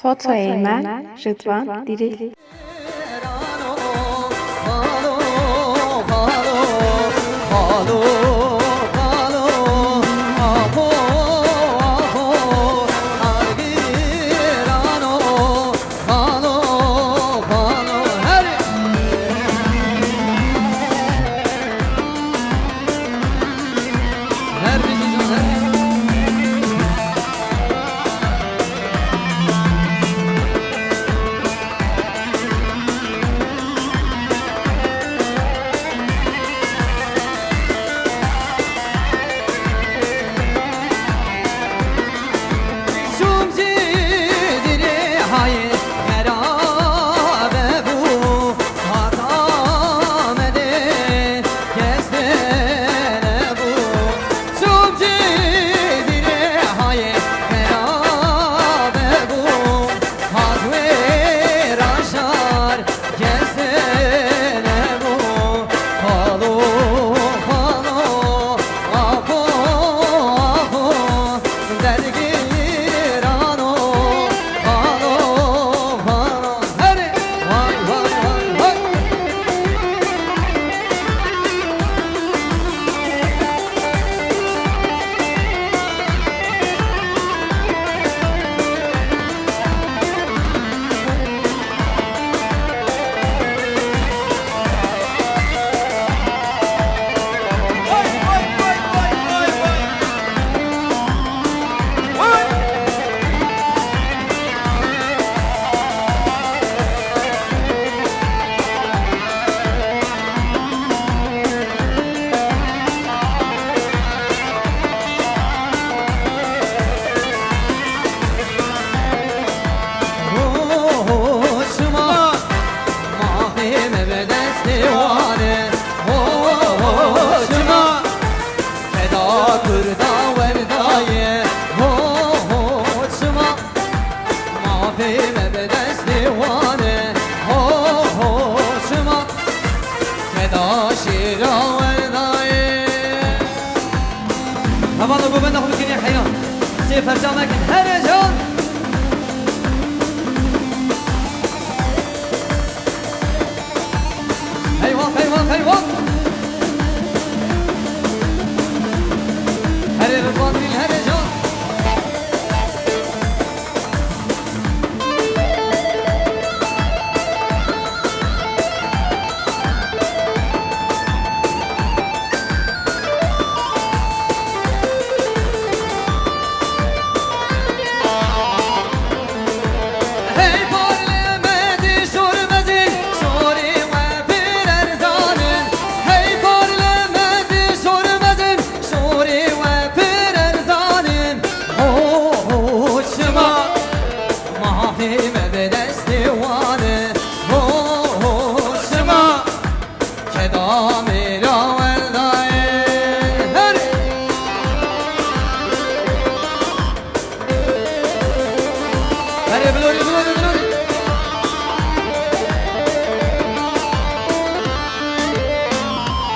Foto Eymen, Rıdvan Diril.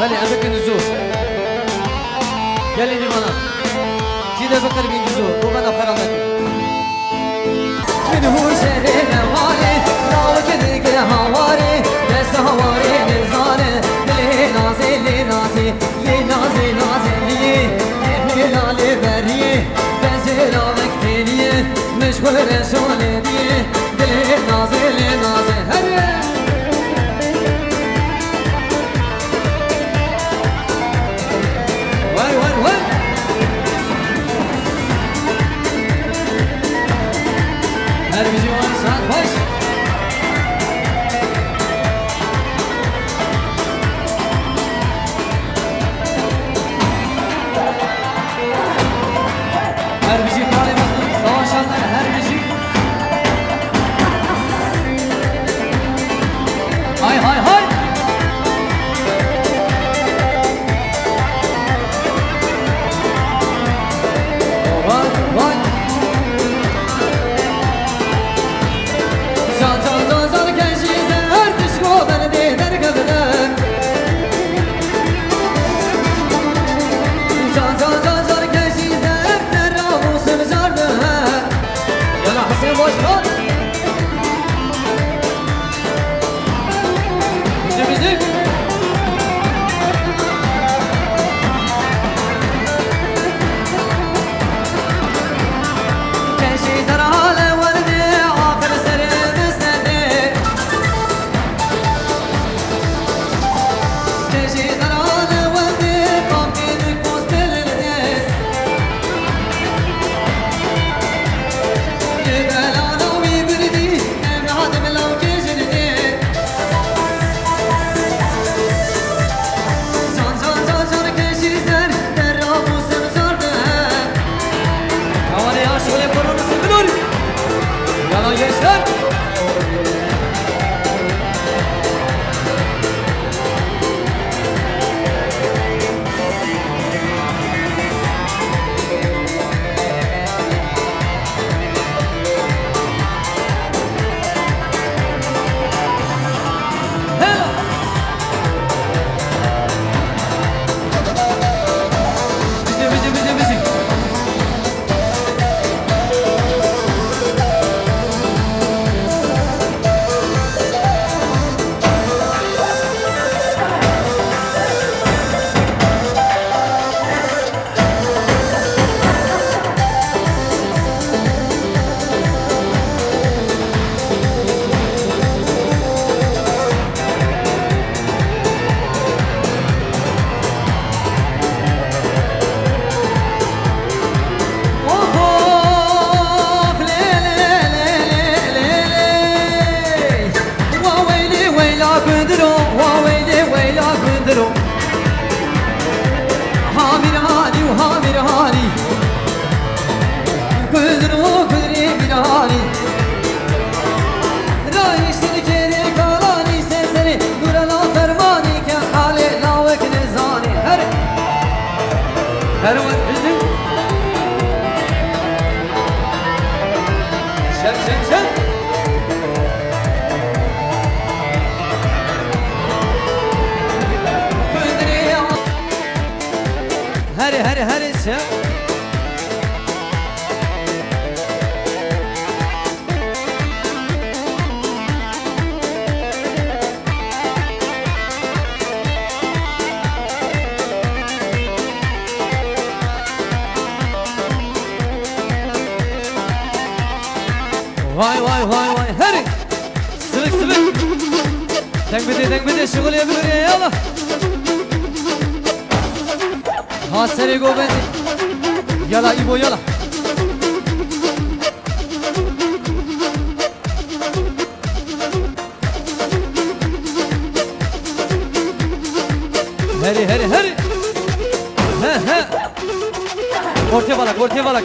بله عندك النزول قال لي انا كده بقرب النزول وبدا فرامك من هو شرينا مالي راو كده كده هواري بس هواري نزانه لي نازي لي نازي لي نازي نازي لي لالي بري بزيرا وقتي مشغول شغلي لي نازي لي نازي هري Her bir Vay gençler. Bizi. Her bizim şem Hadi şem Vay hadi Sıvık Denk bide şugul yapıyor ya yalla Hasere go bendi Yalla İbo yalla Hadi He Ortaya balak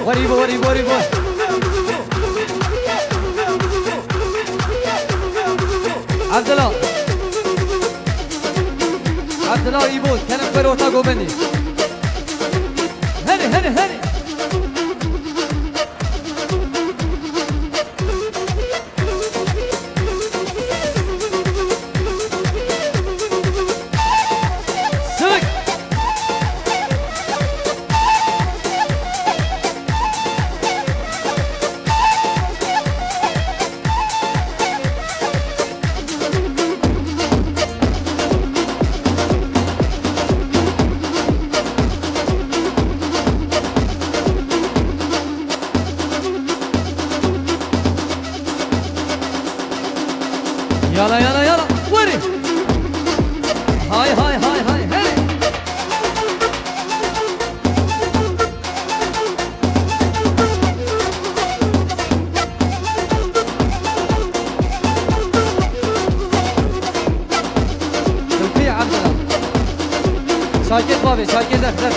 Var İbo Abdullah İbo kenem per orta go bendi Hadi Sık Yala Vuri Hay hey Türkiye ya Abdullah Şakir babi Şakir defter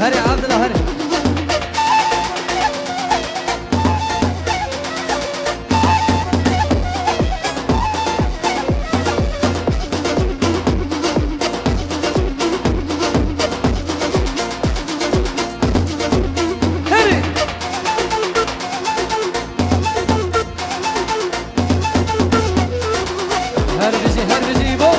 Hadi Abdullah hadi Her bizi İbo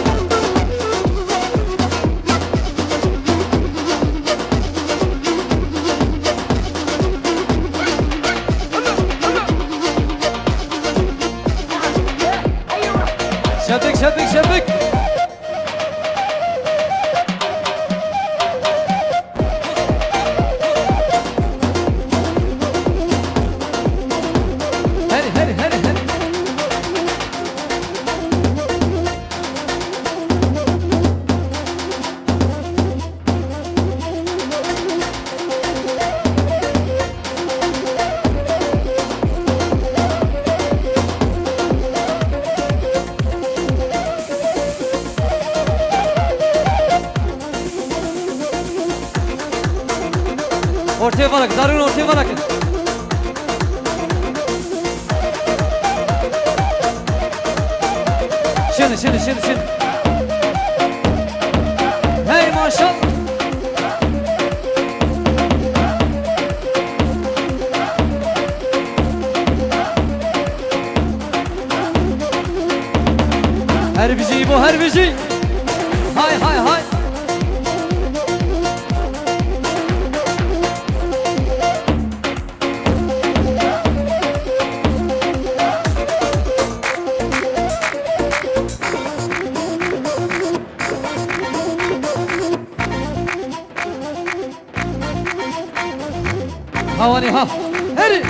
ortaya balak, zarın ortaya balak. Şimdi. Hey maşallah. Her bizi bu, her bizi. Hay. Havani ha. Hadi.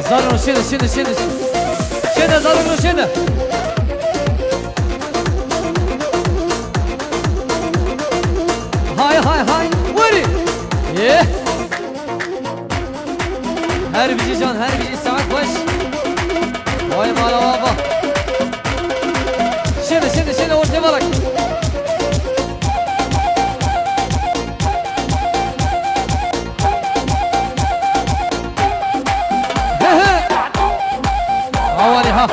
Zarın şimdi. Şimdi zarın şimdi. Hay. Hadi. Yeah. Her bizi can, her bizi saat baş. Vay mala baba. Şimdi ortaya balak. Havali ha.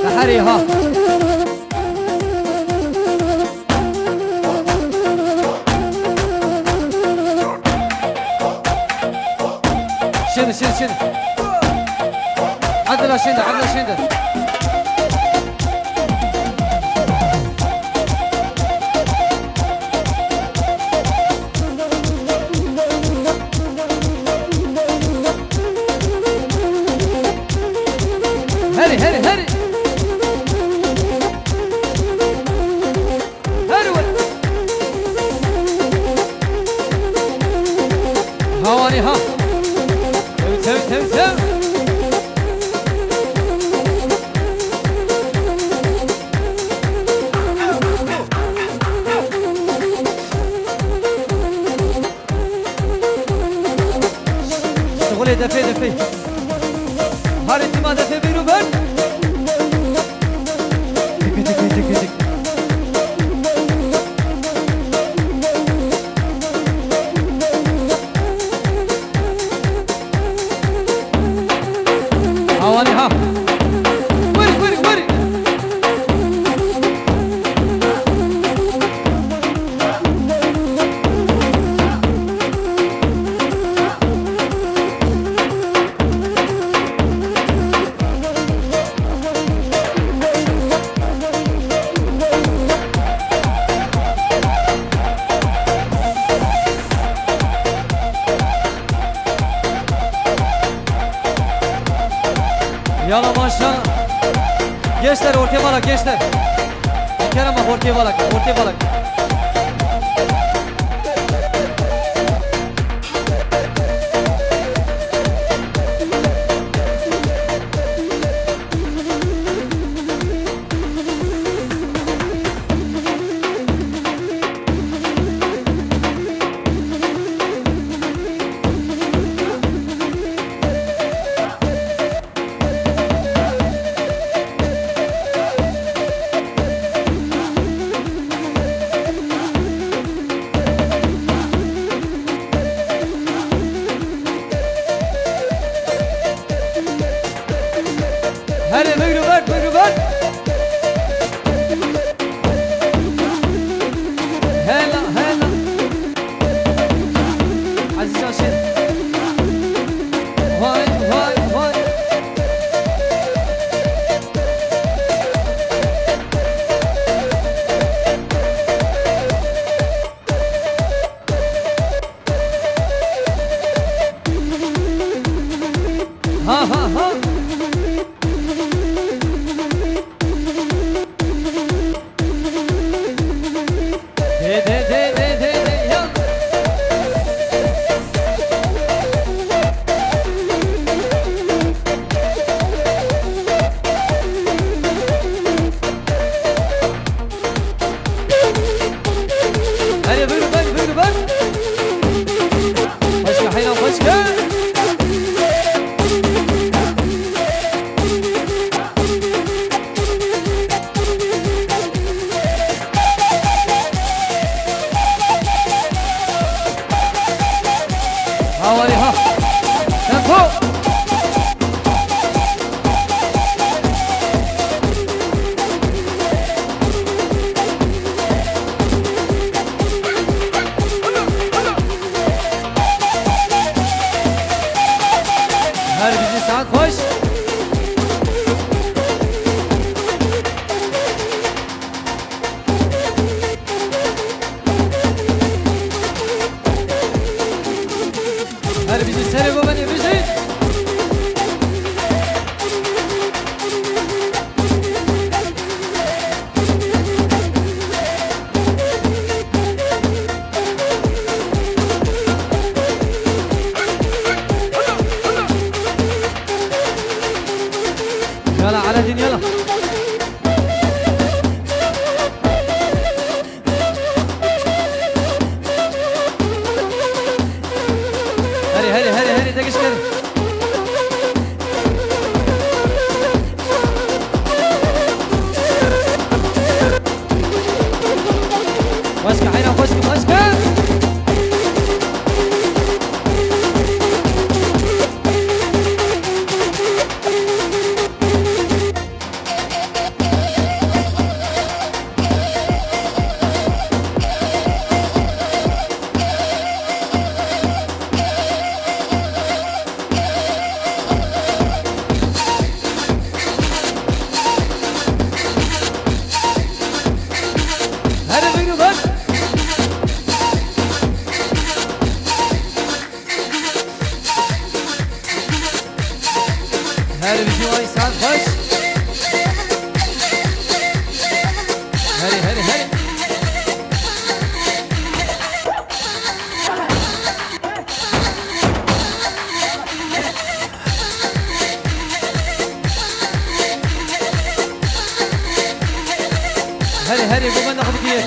Tahari ha. Şimdi. عدل şimdi. Hadi. Havani ha. Sev. شغلي دفي هارتي ما دفي بيرو بر تك هواني ها وري Yala maşallah. Gençler ortaya balak gençler. Kerem bak ortaya balak. Hadi buyurun ver. Hela. Aziz Aşin. Vay. Ha. De ya. Hadi buyurun bak. Başka hayran başka. هر بیزی ساعت خوش هر بیزی سری ببنی بیزی يلا على دين يلا هري هري هري هري دقش كده واسكة عينه واسكة واسكة هري بيجي واي ساعات خوش هري هري هري هري هري قوم ناخذ كيك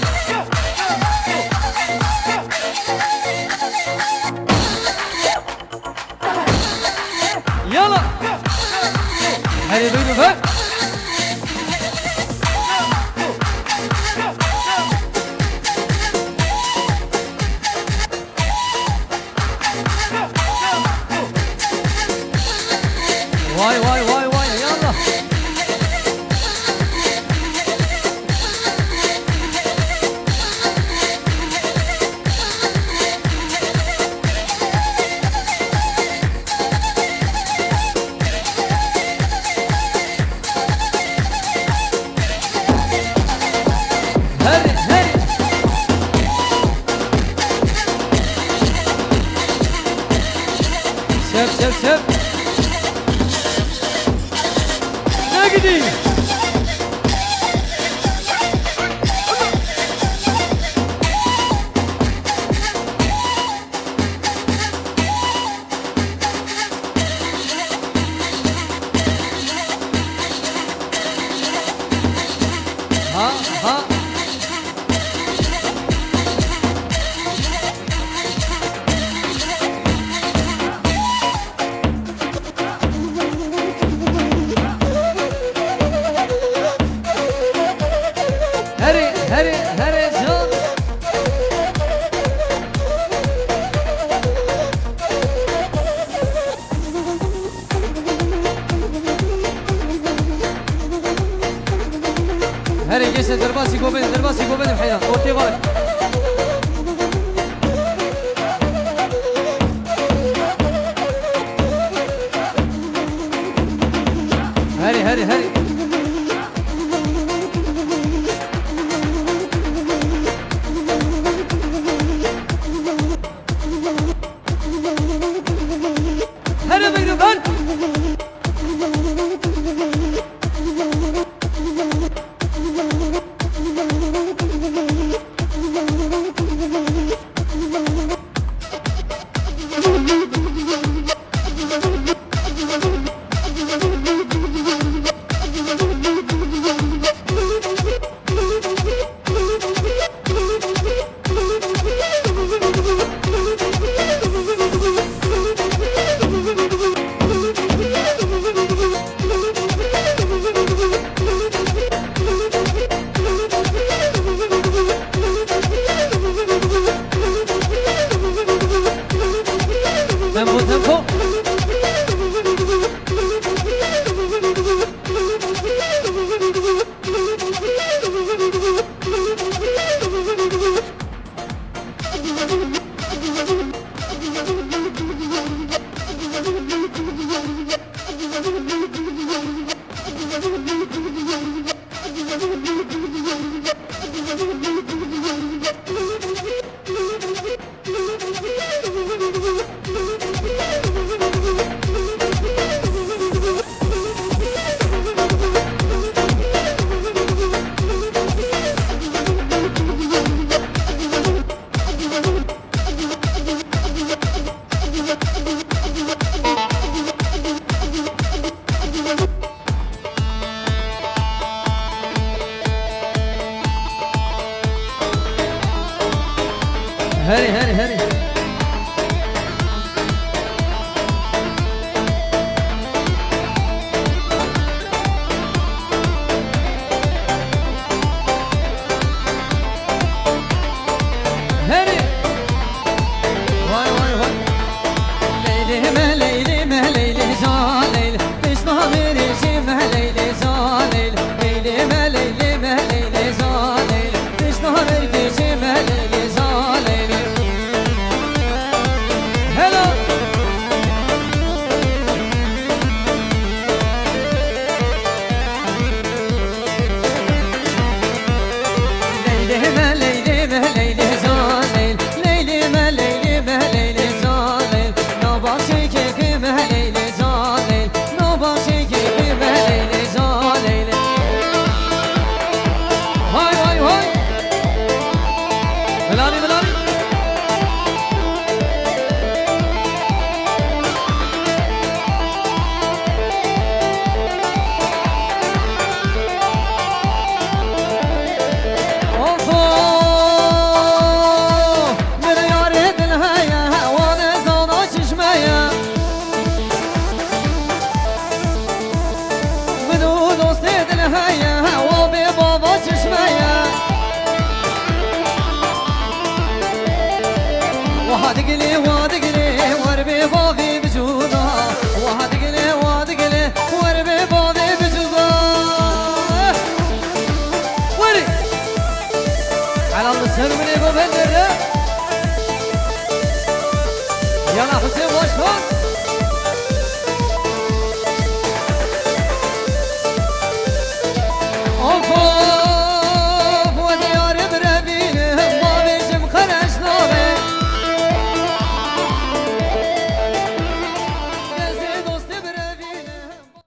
يلا هري بينو بقى واي واي واي واي يلا هري هري شب شب شب نقدي ها ها هري هري هري جون هري جيش درباسي قوبين درباسي قوبين بحيرة اوتي بالك هري هري هري